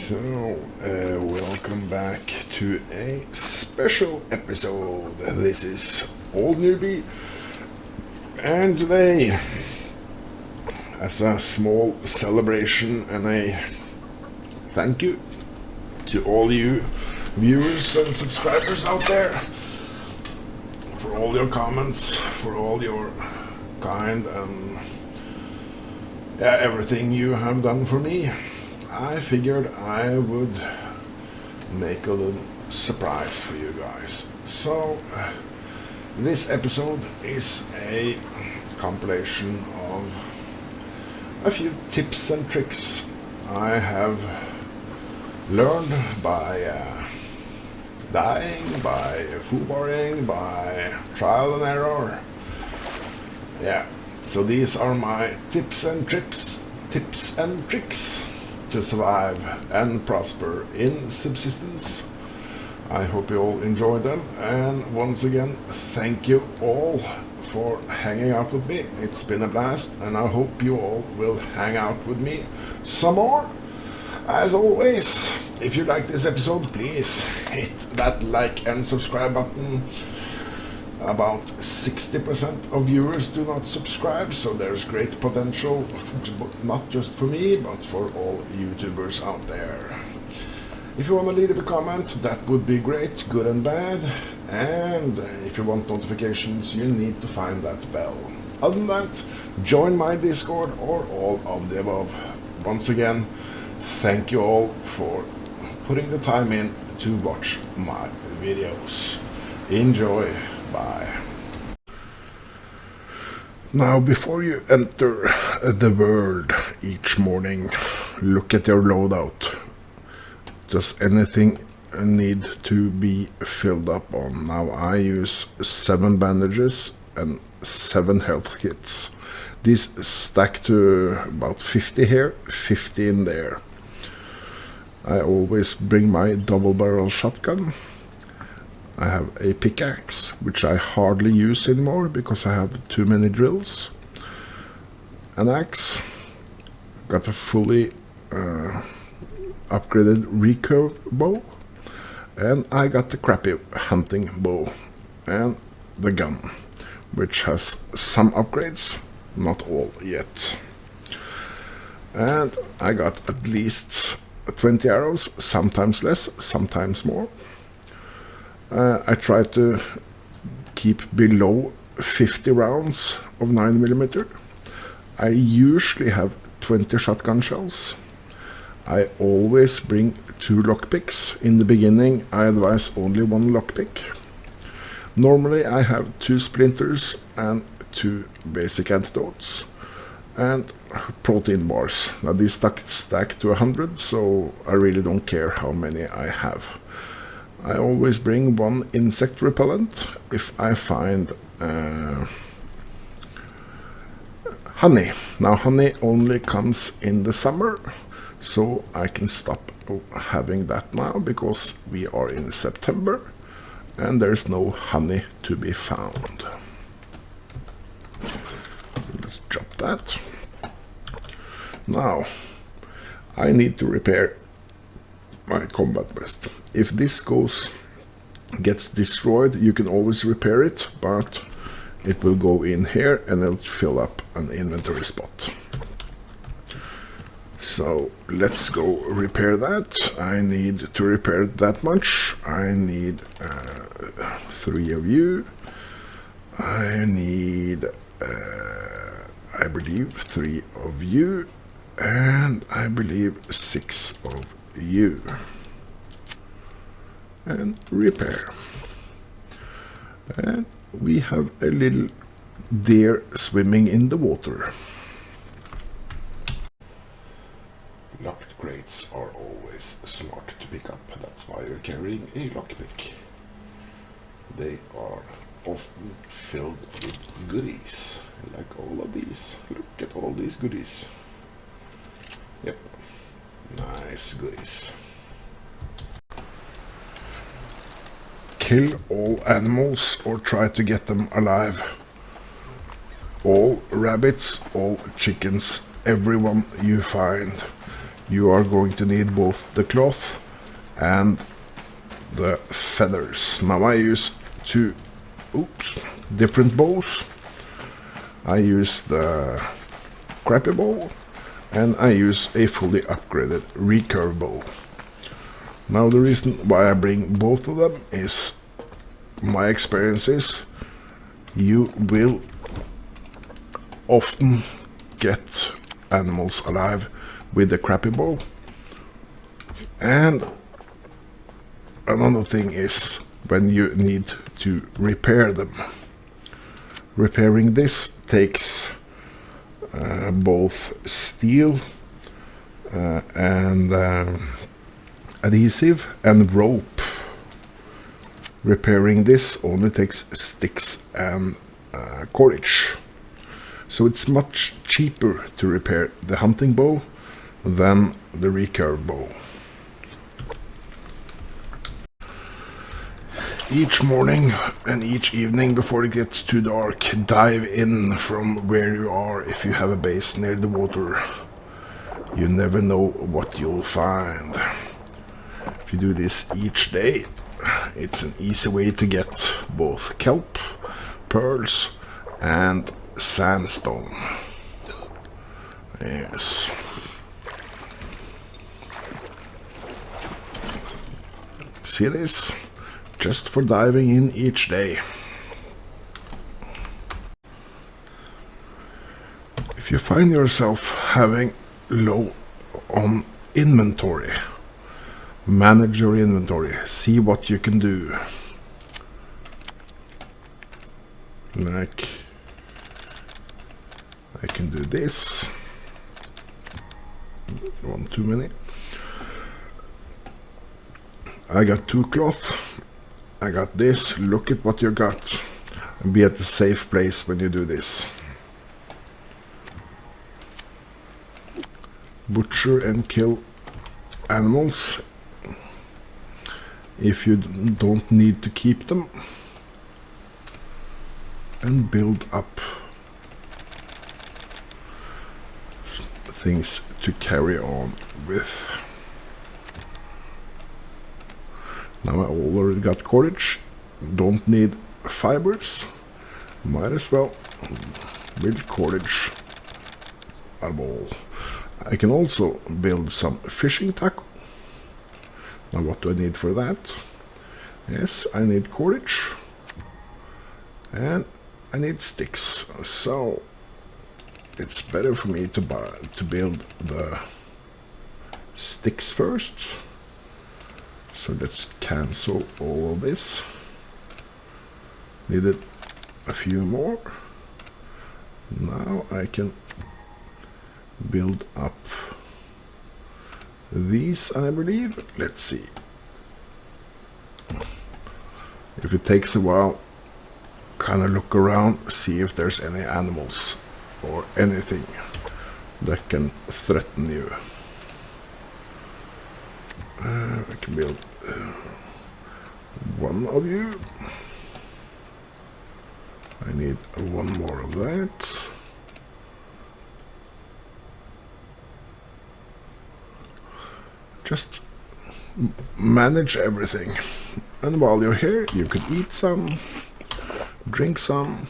Welcome back to a special episode. This is Old Newbie, and today, as a small celebration and a thank you to all you viewers and subscribers out there for all your comments, for all your kind and everything you have done for me, I figured I would make a little surprise for you guys. So this episode is a compilation of a few tips and tricks I have learned by dying, by foobarring, by trial and error. So these are my tips and tricks to survive and prosper in subsistence. I hope you all enjoy them, and once again, thank you all for hanging out with me. It's been a blast, and I hope you all will hang out with me some more. As always, if you like this episode, please hit that like and subscribe button. About 60% of viewers do not subscribe, so there's great potential, not just for me, but for all YouTubers out there. If you want to leave a comment, that would be great, good and bad. And if you want notifications, you need to find that bell. Other than that, join my Discord or all of the above. Once again, thank you all for putting the time in to watch my videos. Enjoy. Bye. Now, before you enter the world each morning, look at your loadout. Does anything need to be filled up on? Now, I use 7 bandages and 7 health kits. These stack to about 50 here, 50 in there. I always bring my double barrel shotgun. I have a pickaxe, which I hardly use anymore because I have too many drills. An axe. Got a fully upgraded recurve bow. And I got the crappy hunting bow. And the gun, which has some upgrades, not all yet. And I got at least 20 arrows, sometimes less, sometimes more. I try to keep below 50 rounds of 9mm. I usually have 20 shotgun shells. I always bring 2 lockpicks. In the beginning, I advise only 1 lockpick. Normally, I have 2 splinters and 2 basic antidotes and protein bars. Now these stack to 100, so I really don't care how many I have. I always bring 1 insect repellent if I find honey. Now honey only comes in the summer, so I can stop having that now because we are in September and there's no honey to be found. So let's drop that. Now I need to repair my combat vest. If this gets destroyed, you can always repair it, but it will go in here and it'll fill up an inventory spot. So let's go repair that. I need to repair that much. I need 3 of you. I need I believe 3 of you, and I believe 6 of you. And repair. And we have a little deer swimming in the water. Locked crates are always smart to pick up. That's why you're carrying a lockpick. They are often filled with goodies, like all of these. Look at all these goodies. Yep, nice goodies. Kill all animals or try to get them alive. All rabbits, all chickens, everyone you find. you are going to need both the cloth and the feathers. Now I use two different bows. I use the crappy bow and I use a fully upgraded recurve bow. Now the reason why I bring both of them is my experience is you will often get animals alive with the crappy bow. And another thing is when you need to repair them. Repairing this takes both steel and adhesive and rope. Repairing this only takes sticks and cordage. So it's much cheaper to repair the hunting bow than the recurve bow. Each morning and each evening before it gets too dark, dive in from where you are if you have a base near the water. You never know what you'll find. If you do this each day, it's an easy way to get both kelp, pearls, and sandstone. Yes. See this? Just for diving in each day. If you find yourself having low on inventory, manage your inventory. See what you can do. Like, I can do this. One too many. I got 2 cloth. I got this. Look at what you got. And be at the safe place when you do this. Butcher and kill animals if you don't need to keep them. And build up things to carry on with. Now I already got cordage, don't need fibers, might as well build cordage out of all. I can also build some fishing tackle. Now what do I need for that? Yes, I need cordage and I need sticks, so it's better for me to build the sticks first. So let's cancel all of this. Needed a few more. Now I can build up these, I believe. Let's see. If it takes a while, kind of look around, see if there's any animals or anything that can threaten you. I can build one of you. I need one more of that. Just manage everything. And while you're here, you could eat some, drink some.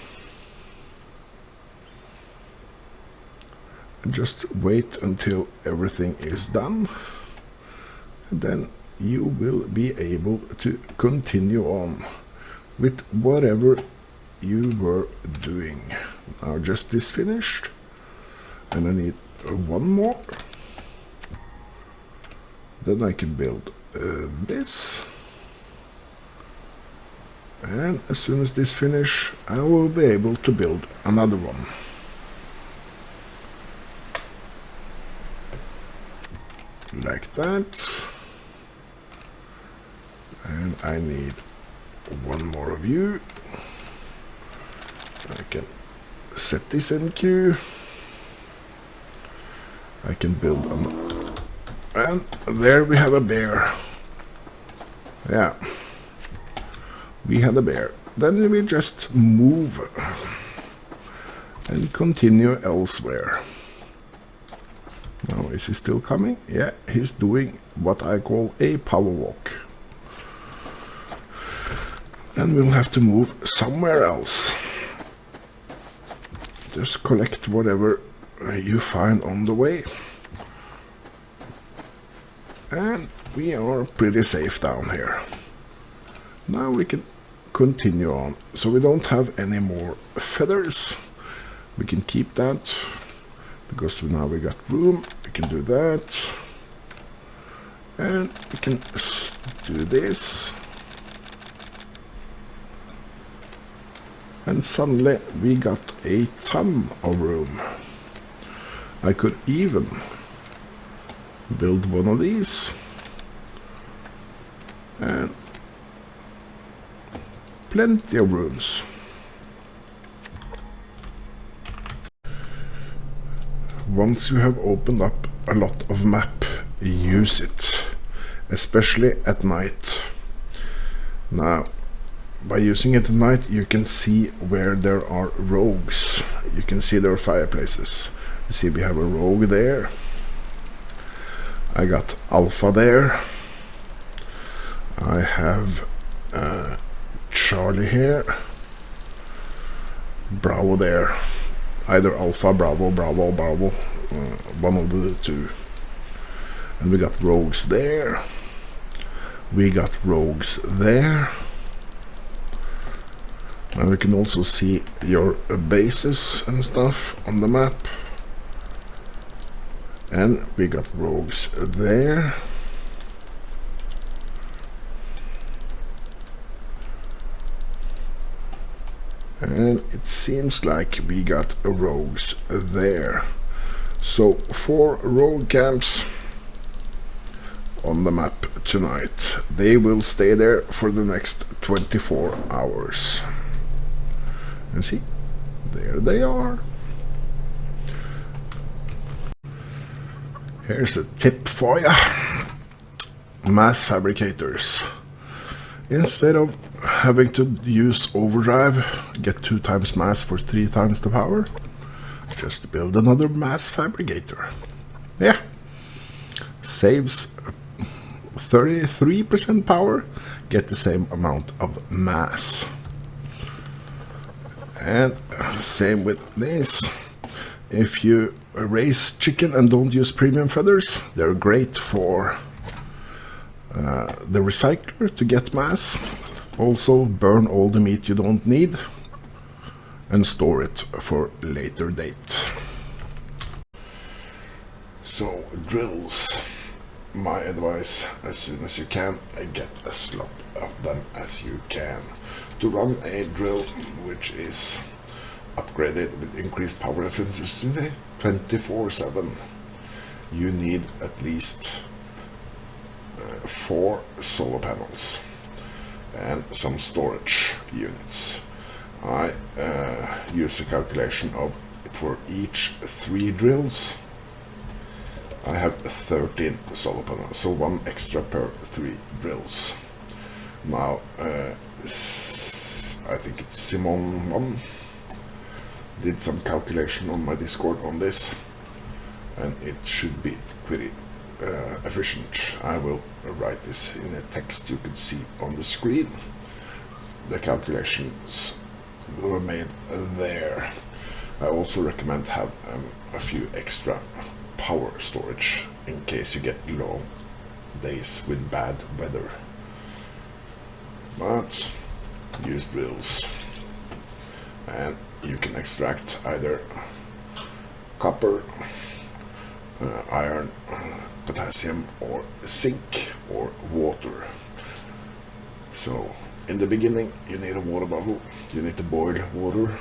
And just wait until everything is done. And then you will be able to continue on with whatever you were doing. Now just this finished, and I need one more. Then I can build this, and as soon as this finish, I will be able to build another one. Like that. And I need one more of you. I can set this in queue. I can build another. And there we have a bear. Yeah. We had a bear. Then we just move and continue elsewhere. Now Is he still coming? Yeah, he's doing what I call a power walk. And we'll have to move somewhere else. Just collect whatever you find on the way. And we are pretty safe down here. Now we can continue on. So we don't have any more feathers. We can keep that because now we got room. We can do that. And we can do this. And suddenly we got a ton of room. I could even build one of these. And plenty of rooms. Once you have opened up a lot of map, use it, especially at night. Now, by using it at night, you can see where there are rogues. You can see there are fireplaces. You see we have a rogue there. I got Alpha there. I have Charlie here. Bravo there. Either Alpha, Bravo, Bravo, Bravo. One of the two. And we got rogues there. We got rogues there. And we can also see your bases and stuff on the map. And we got rogues there. And it seems like we got rogues there. So 4 rogue camps on the map tonight. They will stay there for the next 24 hours. And see, there they are. Here's a tip for you. Mass fabricators. Instead of having to use overdrive, get 2 times mass for 3 times the power, just build another mass fabricator. Yeah. Saves 33% power, get the same amount of mass. And same with this. If you raise chicken and don't use premium feathers, they're great for the recycler to get mass. Also burn all the meat you don't need and store it for later date. So drills, my advice, as soon as you can, get as lot of them as you can. To run a drill which is upgraded with increased power efficiency 24/7, you need at least 4 solar panels and some storage units. I use a calculation of, for each 3 drills I have 13 solar panels, so 1 extra per 3 drills. Now I think it's Simon1 did some calculation on my Discord on this, and it should be pretty efficient. I will write this in a text you can see on the screen. The calculations were made there. I also recommend have a few extra power storage in case you get long days with bad weather. But use drills, and you can extract either copper, iron, potassium, or zinc, or water. So in the beginning you need a water bottle. You need to boil water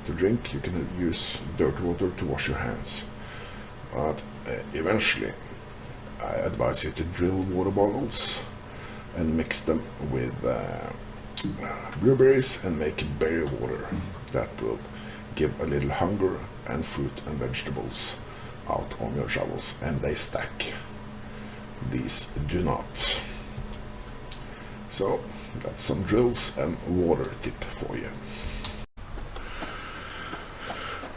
to drink. You can use dirty water to wash your hands, but eventually I advise you to drill water bottles and mix them with blueberries and make berry water. That will give a little hunger and fruit and vegetables out on your shovels, and they stack. These do not. So that's some drills and water tip for you.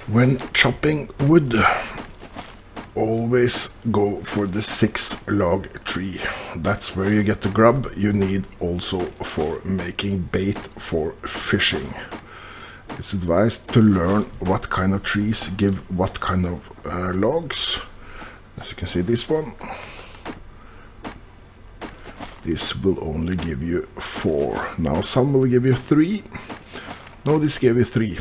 When chopping wood, always go for the 6-log tree. That's where you get the grub you need also for making bait for fishing. It's advised to learn what kind of trees give what kind of logs. As you can see, this one, this will only give you 4. Now some will give you 3. No, this gave you 3.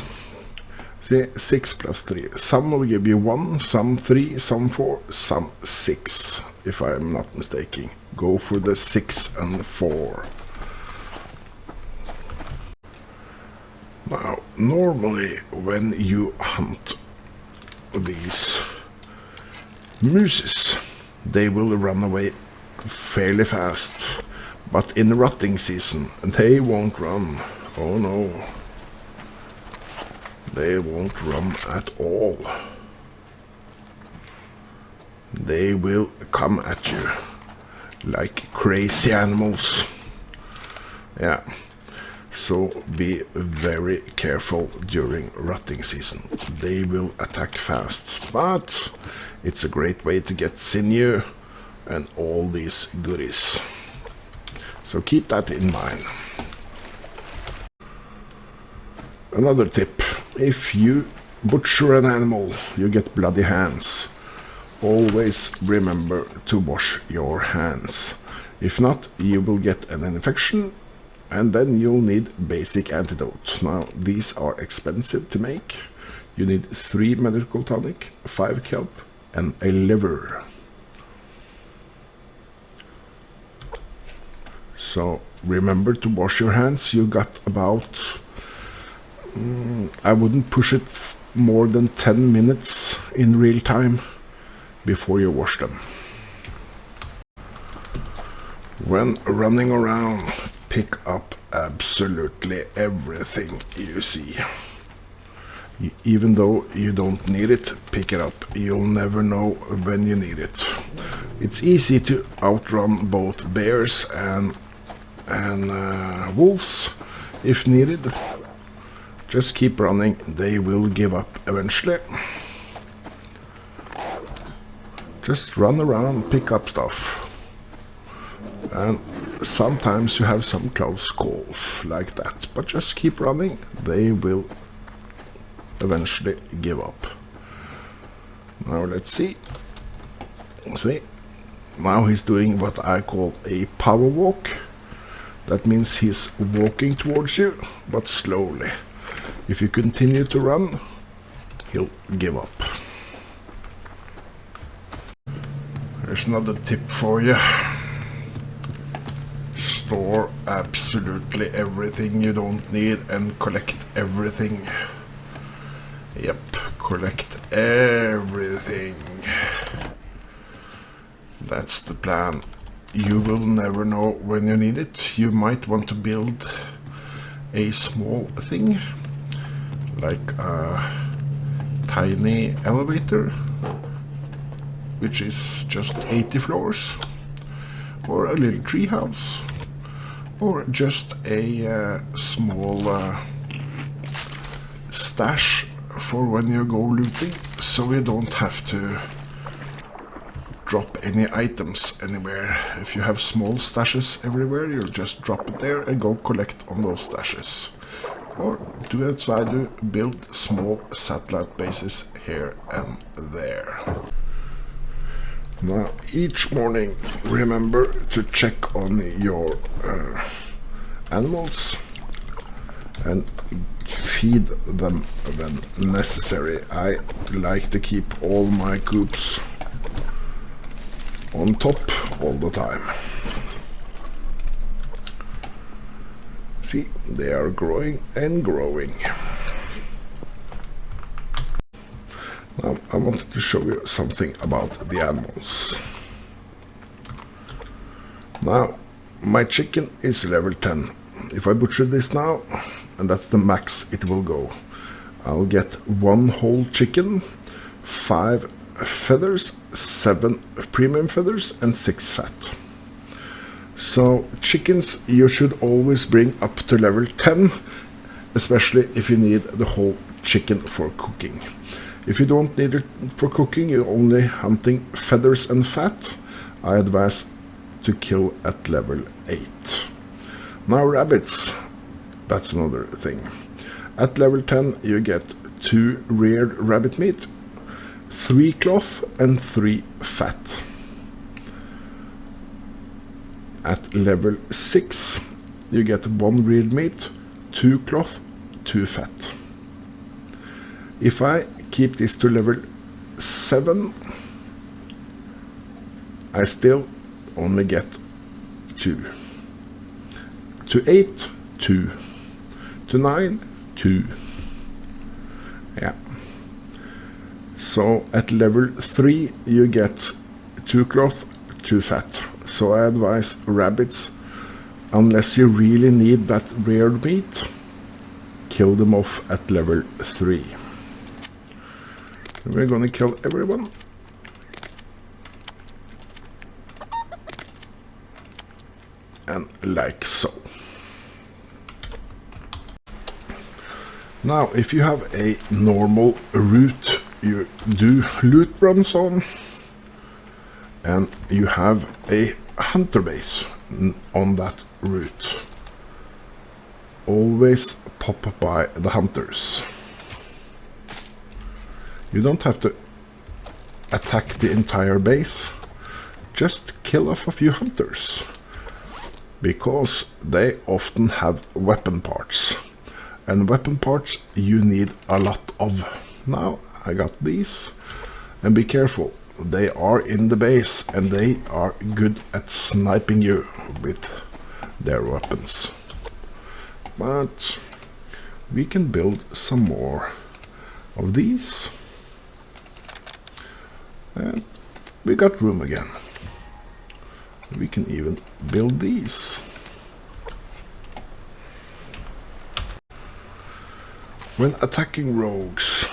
See, 6 plus 3. Some will give you 1, some 3, some 4, some 6, if I am not mistaken. Go for the 6 and 4. Now, normally when you hunt these mooses, they will run away fairly fast. But in rutting season, they won't run. Oh no. They won't run at all. They will come at you like crazy animals. Yeah. So be very careful during rutting season. They will attack fast, but it's a great way to get sinew and all these goodies. So keep that in mind. Another tip: if you butcher an animal, you get bloody hands. Always remember to wash your hands. If not, you will get an infection, and then you'll need basic antidote. Now, these are expensive to make. You need 3 medical tonic, 5 kelp, and a liver. So remember to wash your hands. You got about, I wouldn't push it more than 10 minutes in real time before you wash them. When running around, pick up absolutely everything you see. Even though you don't need it, pick it up. You'll never know when you need it. It's easy to outrun both bears and wolves if needed. Just keep running. They will give up eventually. Just run around, pick up stuff. And sometimes you have some close calls like that, but just keep running. They will eventually give up. Now let's see. See, now he's doing what I call a power walk. That means he's walking towards you, but slowly. If you continue to run, he'll give up. There's another tip for you. Store absolutely everything you don't need and collect everything. Yep, collect everything. That's the plan. You will never know when you need it. You might want to build a small thing, like a tiny elevator, which is just 80 floors, or a little tree house, or just a small stash for when you go looting, so you don't have to drop any items anywhere. If you have small stashes everywhere, you'll just drop it there and go collect on those stashes. Or do as I do, build small satellite bases here and there. Now, each morning, remember to check on your animals and feed them when necessary. I like to keep all my coops on top all the time. See, they are growing and growing. Now, I wanted to show you something about the animals. Now, my chicken is level 10. If I butcher this now, and that's the max it will go, I'll get 1 whole chicken, 5 feathers, 7 premium feathers, and 6 fat. So chickens you should always bring up to level 10, especially if you need the whole chicken for cooking. If you don't need it for cooking, you're only hunting feathers and fat, I advise to kill at level 8. Now rabbits, that's another thing. At level 10 you get 2 reared rabbit meat, 3 cloth and 3 fat. At level 6 you get 1 reared meat, 2 cloth, 2 fat. If I keep this to level 7, I still only get 2. To 8, 2. To 9, 2. Yeah. So at level 3 you get 2 cloth, 2 fat. So I advise rabbits, unless you really need that reared meat, kill them off at level 3. We're gonna kill everyone. And like so. Now, if you have a normal route you do loot runs on, and you have a hunter base on that route, always pop by the hunters. You don't have to attack the entire base, just kill off a few hunters, because they often have weapon parts, and weapon parts you need a lot of. Now I got these, and be careful, they are in the base and they are good at sniping you with their weapons. But we can build some more of these, and we got room again. We can even build these. When attacking rogues,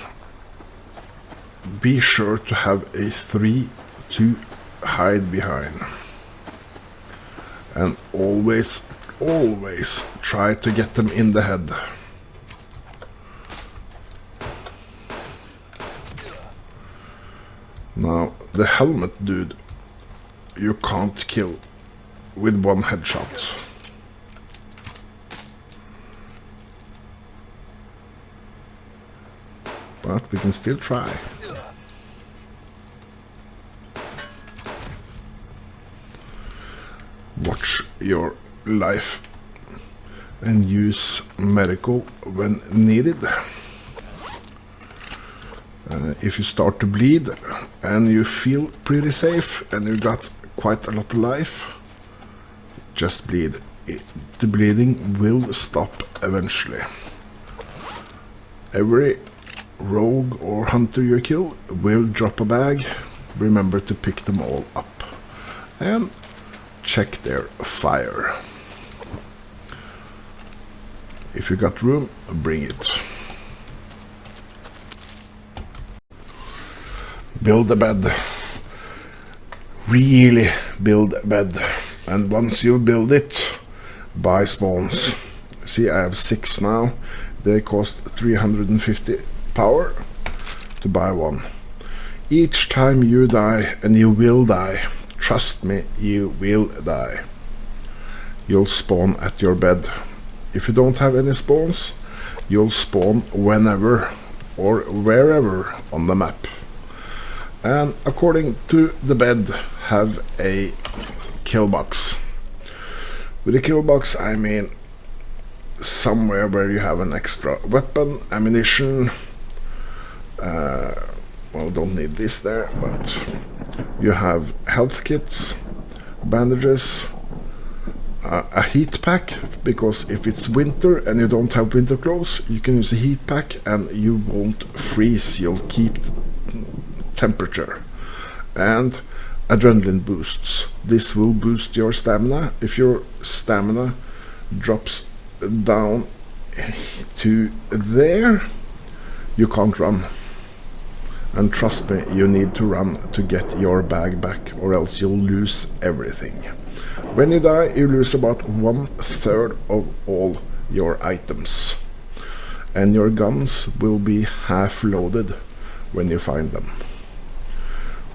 be sure to have a 3 to hide behind, and always try to get them in the head. Now the helmet dude you can't kill with one headshot. But we can still try. Watch your life and use medical when needed. If you start to bleed and you feel pretty safe and you got quite a lot of life, just bleed. The bleeding will stop eventually. Every rogue or hunter you kill will drop a bag. Remember to pick them all up and check their fire. If you got room, bring it. Build a bed. Really build a bed. And once you build it, buy spawns. See, I have 6 now. They cost 350 power to buy one. Each time you die, and you will die, trust me, you will die, you'll spawn at your bed. If you don't have any spawns, you'll spawn whenever or wherever on the map. And according to the bed, have a kill box. With a kill box I mean somewhere where you have an extra weapon, ammunition, well, don't need this there, but you have health kits, bandages, a heat pack, because if it's winter and you don't have winter clothes, you can use a heat pack and you won't freeze, you'll keep temperature. And adrenaline boosts. This will boost your stamina. If your stamina drops down to there, you can't run. And trust me, you need to run to get your bag back, or else you'll lose everything. When you die, you lose about 1/3 of all your items. And your guns will be half loaded when you find them.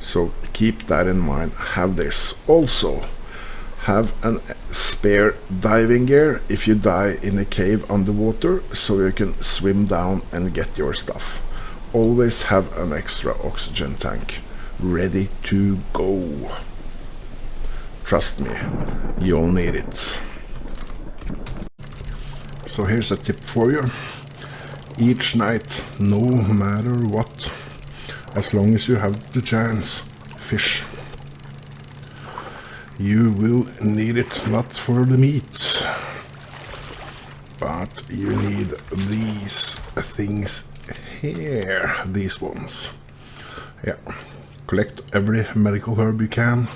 So keep that in mind. Have this. Also, have a spare diving gear if you die in a cave underwater, so you can swim down and get your stuff. Always have an extra oxygen tank ready to go. Trust me, you'll need it. So here's a tip for you. Each night, no matter what, as long as you have the chance, fish. You will need it, not for the meat, but you need these things here, these ones. Yeah, collect every medical herb you can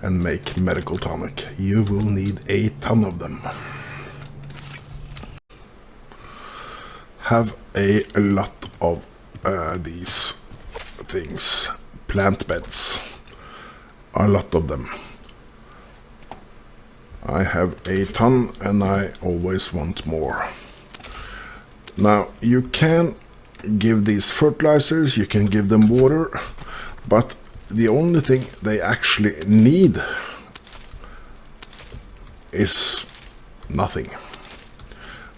and make medical tonic. You will need a ton of them. Have a lot of these things, plant beds, a lot of them. I have a ton and I always want more. Now you can give these fertilizers, you can give them water, but the only thing they actually need is nothing.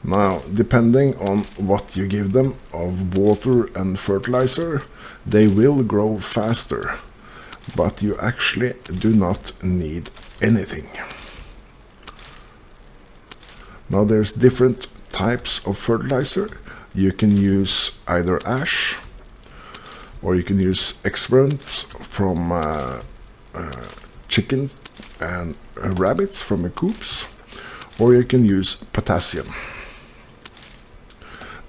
Now, depending on what you give them of water and fertilizer, they will grow faster, but you actually do not need anything. Now, there's different types of fertilizer. You can use either ash, or you can use excrement from chickens and rabbits from the coops, or you can use potassium.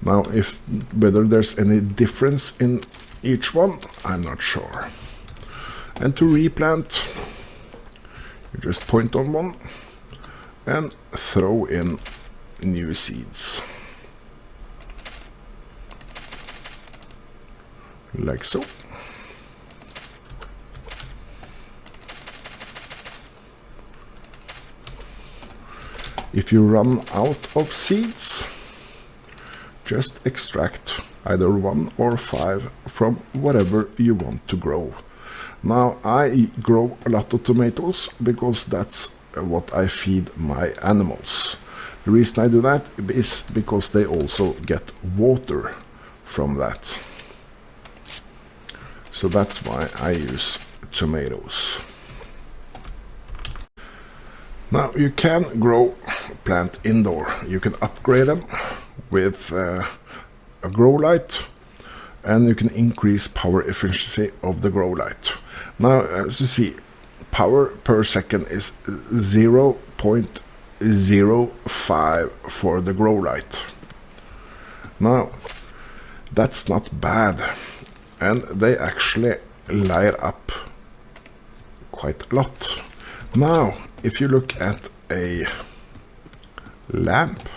Now, whether there's any difference in each one, I'm not sure. And to replant, you just point on one and throw in new seeds. Like so. If you run out of seeds, just extract either 1 or 5 from whatever you want to grow. Now, I grow a lot of tomatoes because that's what I feed my animals. The reason I do that is because they also get water from that. So that's why I use tomatoes. Now, you can grow plant indoor. You can upgrade them with a grow light, and you can increase power efficiency of the grow light. Now, as you see, power per second is 0.05 for the grow light. Now, that's not bad, and they actually light up quite a lot. Now, if you look at a lamp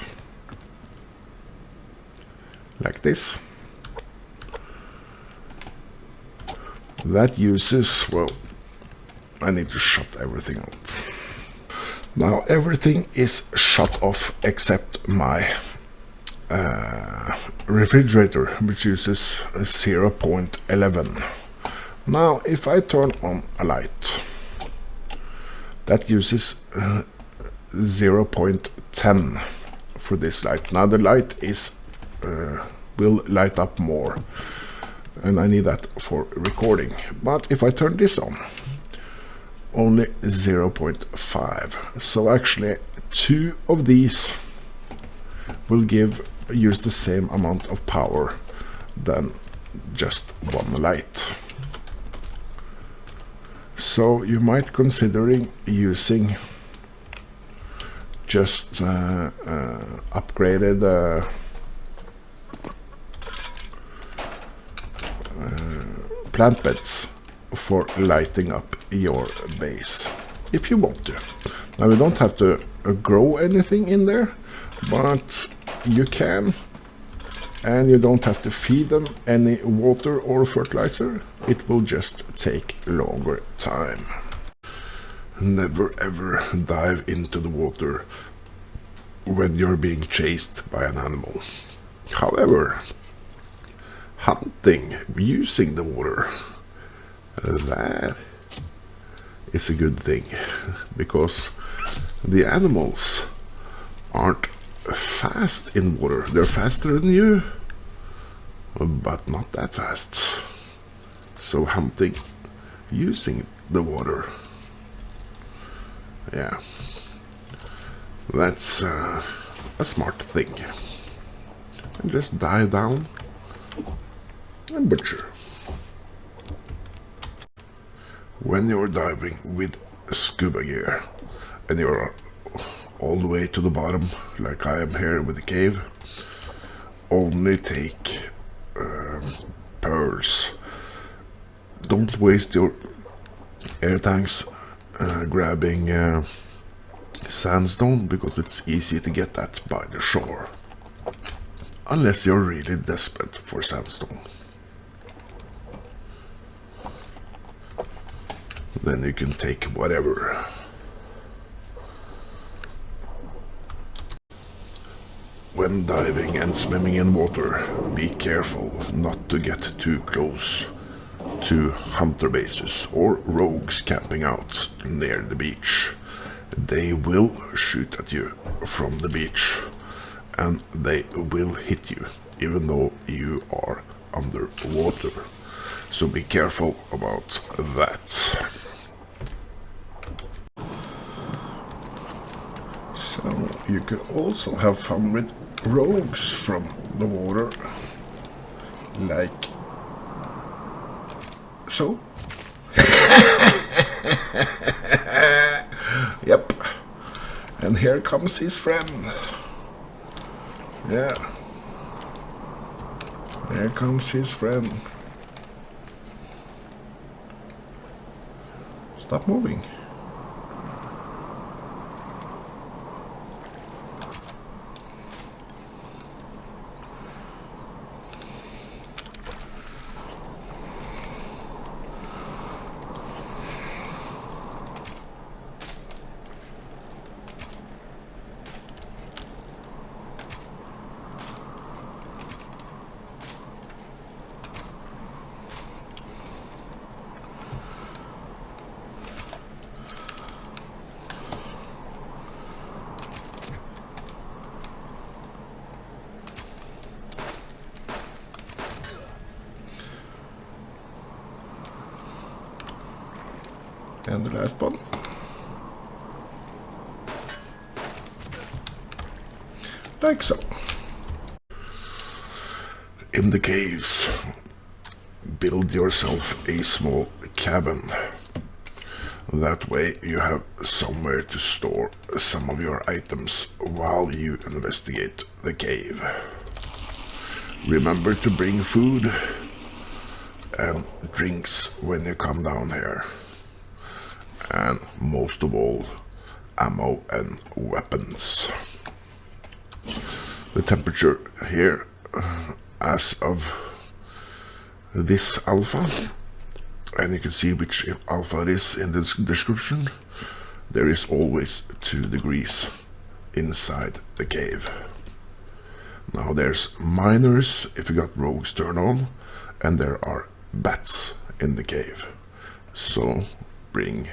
like this, that uses, well, I need to shut everything off. Now everything is shut off except my refrigerator, which uses 0.11. Now if I turn on a light, that uses 0.10 for this light. Now the light is will light up more, and I need that for recording. But if I turn this on, only 0.5. So actually 2 of these will use the same amount of power than just one light. So you might considering using just upgraded plant beds for lighting up your base, if you want to. Now you don't have to grow anything in there, but you can, and you don't have to feed them any water or fertilizer. It will just take longer time. Never ever dive into the water when you're being chased by an animal. However, hunting using the water. That is a good thing, because the animals aren't fast in water. They're faster than you, but not that fast. So hunting using the water, yeah, that's a smart thing. And just dive down and butcher. When you're diving with scuba gear and you're all the way to the bottom, like I am here with the cave, only take pearls. Don't waste your air tanks grabbing sandstone, because it's easy to get that by the shore, unless you're really desperate for sandstone. Then you can take whatever. When diving and swimming in water, be careful not to get too close to hunter bases or rogues camping out near the beach. They will shoot at you from the beach, and they will hit you even though you are underwater. So be careful about that. So you can also have fun with rogues from the water, like so. Yep. And here comes his friend. Yeah. There comes his friend. Stop moving. And the last one. Like so. In the caves, build yourself a small cabin. That way you have somewhere to store some of your items while you investigate the cave. Remember to bring food and drinks when you come down here. And most of all, ammo and weapons. The temperature here, as of this alpha, and you can see which alpha it is in the description, there is always 2 degrees inside the cave. Now there's miners if you got rogues turned on, and there are bats in the cave. So bring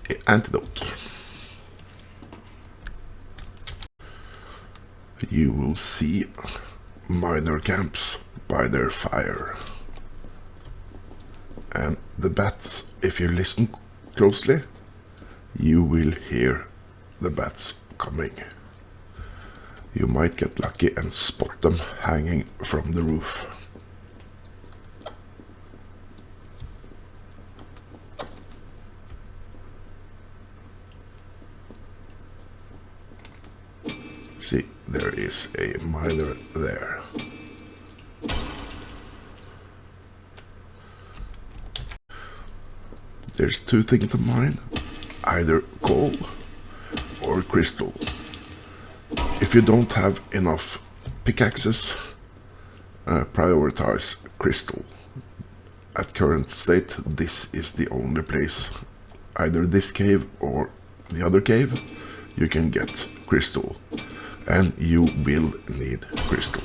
an antidote. You will see miner camps by their fire. And the bats, if you listen closely, you will hear the bats coming. You might get lucky and spot them hanging from the roof. See, there is a miner there. There's 2 things to mine, either coal or crystal. If you don't have enough pickaxes, prioritize crystal. At current state, this is the only place, either this cave or the other cave, you can get crystal. And you will need crystal.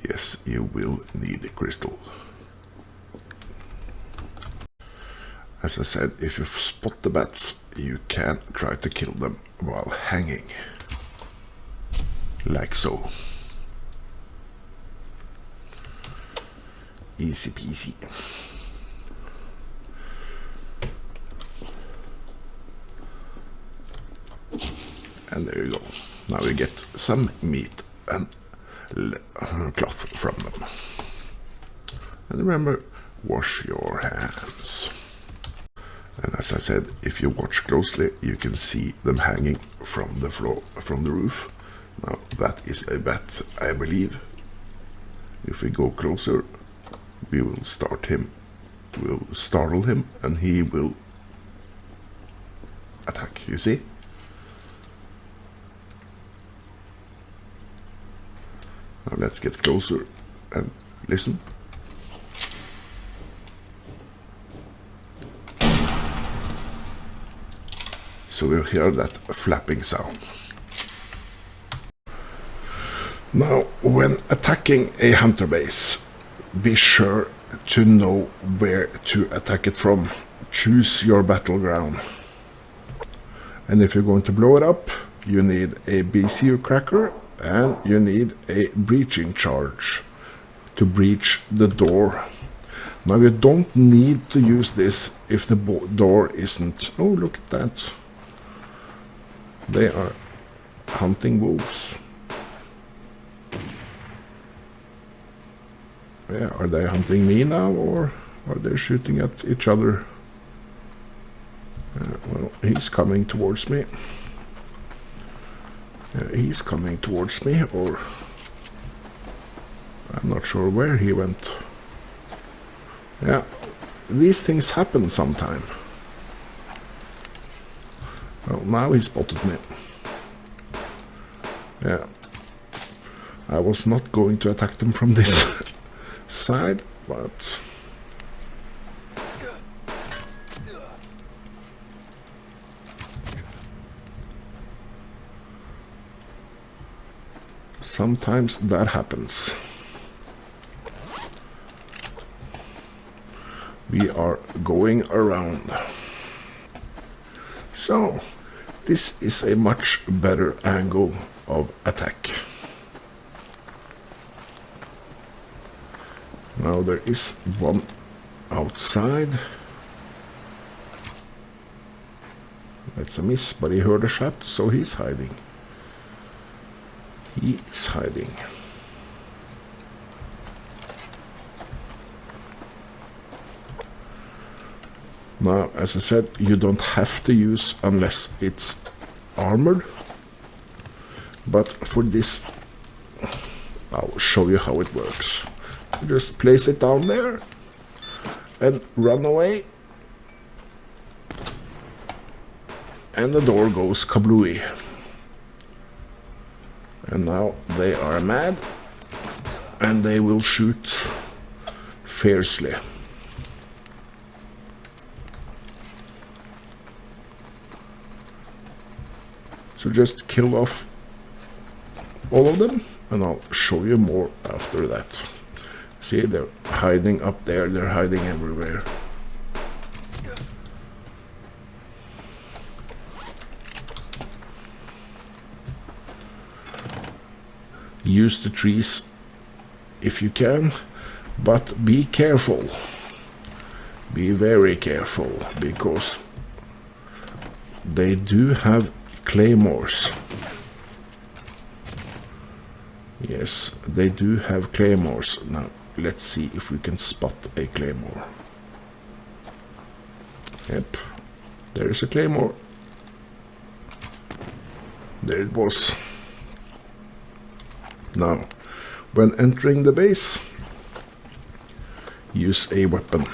Yes, you will need a crystal. As I said, if you spot the bats, you can try to kill them while hanging. Like so. Easy peasy. And there you go. Now we get some meat and cloth from them. And remember, wash your hands. And as I said, if you watch closely, you can see them hanging from the floor, from the roof. Now that is a bat, I believe. If we go closer, we will we'll startle him, and he will attack, you see? Now let's get closer and listen. So we'll hear that flapping sound. Now, when attacking a hunter base, be sure to know where to attack it from. Choose your battleground. And if you're going to blow it up, you need a BCU cracker and you need a breaching charge to breach the door. Now you don't need to use this if the door isn't... Oh, look at that. They are hunting wolves. Yeah, are they hunting me now, or are they shooting at each other? Well, he's coming towards me. He's coming towards me, or I'm not sure where he went. Yeah, these things happen sometime. Well, now he spotted me. Yeah, I was not going to attack them from this side, but sometimes that happens. We are going around. So, this is a much better angle of attack. Now there is one outside. That's a miss, but he heard a shot, so he's hiding. He's hiding. Now, as I said, you don't have to use unless it's armored. But for this, I'll show you how it works. You just place it down there and run away. And the door goes kablooey. And now they are mad and they will shoot fiercely. So just kill off all of them, and I'll show you more after that. See, they're hiding up there, they're hiding everywhere. Use the trees if you can, but be careful. Be very careful, because they do have claymores. Yes, they do have claymores. Now, let's see if we can spot a claymore. Yep, there is a claymore. There it was. Now, when entering the base, use a weapon.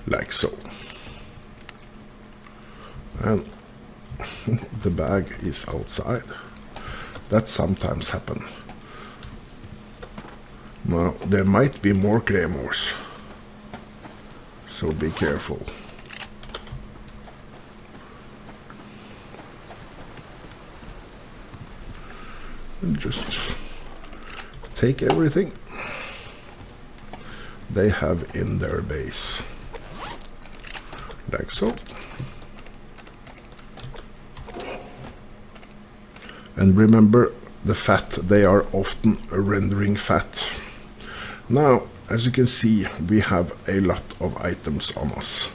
Like so. And the bag is outside. That sometimes happens. Now, there might be more claymores, so be careful. and just take everything they have in their base, like so. And remember the fat, they are often rendering fat. Now, as you can see, we have a lot of items on us.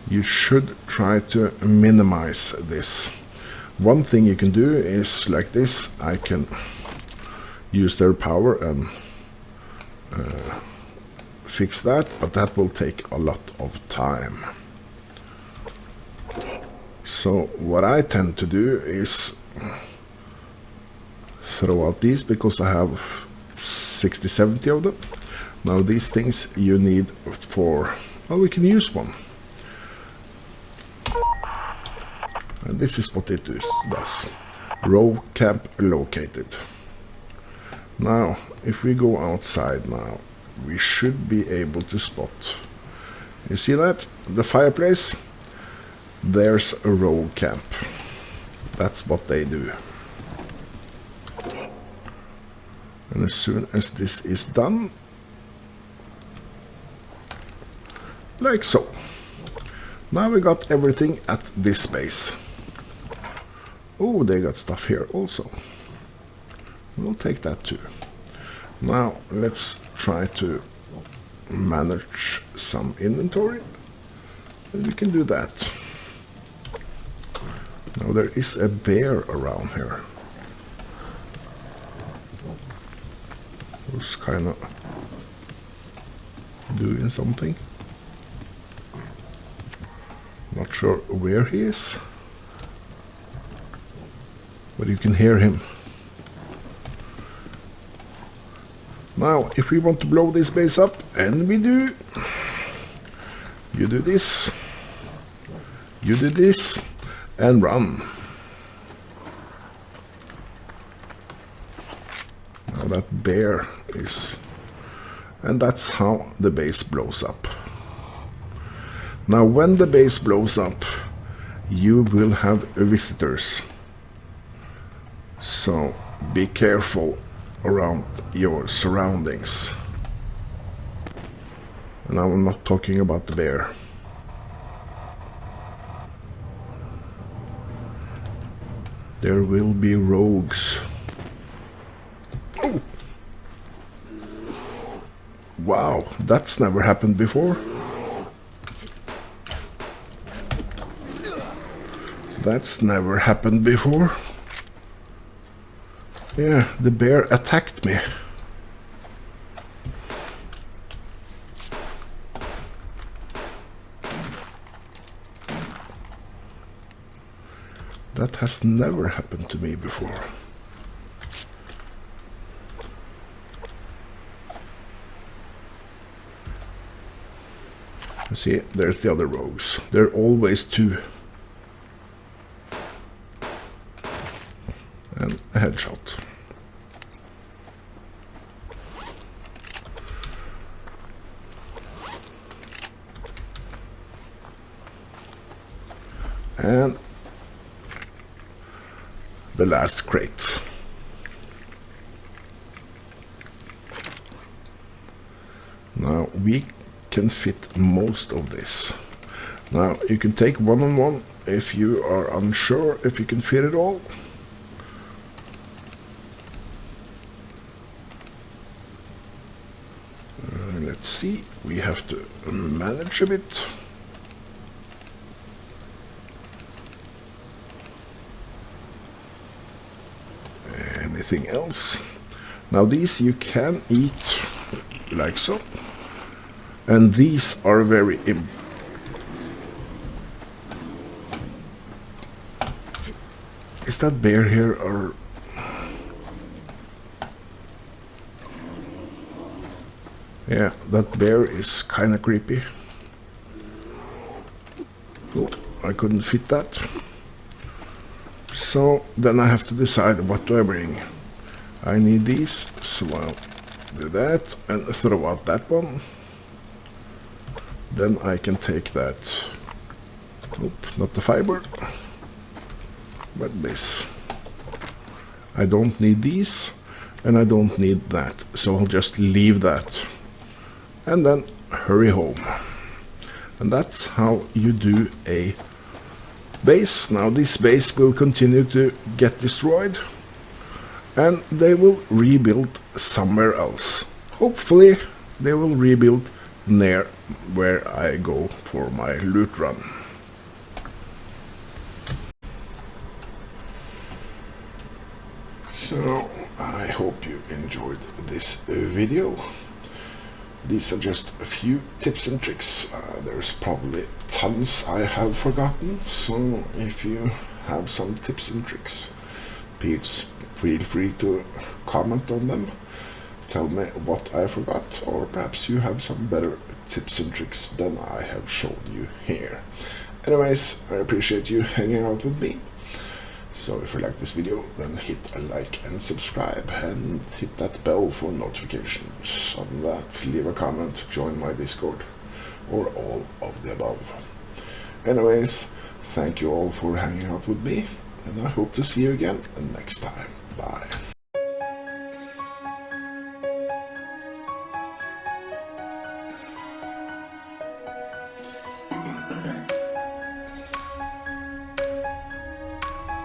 You should try to minimize this. One thing you can do is like this. I can use their power and fix that, but that will take a lot of time. So what I tend to do is throw out these, because I have 60-70 of them. Now these things you need for, well, we can use one. And this is what it does. Row camp located. Now, if we go outside now, we should be able to spot. You see that? The fireplace? There's a row camp. That's what they do. And as soon as this is done, like so. Now we got everything at this base. Oh, they got stuff here also. We'll take that too. Now let's try to manage some inventory. And we can do that. Now there is a bear around here. Who's kind of doing something. Not sure where he is, but you can hear him. Now, if we want to blow this base up, and we do, you do this, you do this, and run. Now that bear is, and that's how the base blows up. Now when the base blows up, you will have visitors. So be careful around your surroundings. And I'm not talking about the bear. There will be rogues. Oh! Wow, that's never happened before. That's never happened before. Yeah, the bear attacked me. That has never happened to me before. You see, there's the other rogues. There are always two. And a headshot. And the last crate. Now we can fit most of this. Now you can take one-on-one if you are unsure if you can fit it all. Let's see, we have to manage a bit. Anything else? Now these you can eat like so. And these are very Is that bear here or... Yeah, that bear is kind of creepy. Oh, I couldn't fit that. So then I have to decide what do I bring. I need these, so I'll do that and throw out that one. Then I can take that. Oop, not the fiber. But this, I don't need these, and I don't need that, so I'll just leave that and then hurry home. And that's how you do a base. Now this base will continue to get destroyed, and they will rebuild somewhere else. Hopefully they will rebuild near where I go for my loot run. So I hope you enjoyed this video. These are just a few tips and tricks. There's probably tons I have forgotten, so if you have some tips and tricks, please feel free to comment on them. Tell me what I forgot, or perhaps you have some better tips and tricks than I have shown you here. Anyways, I appreciate you hanging out with me. So if you like this video, then hit a like and subscribe, and hit that bell for notifications. Other than that, leave a comment, join my Discord, or all of the above. Anyways, thank you all for hanging out with me, and I hope to see you again next time. Bye.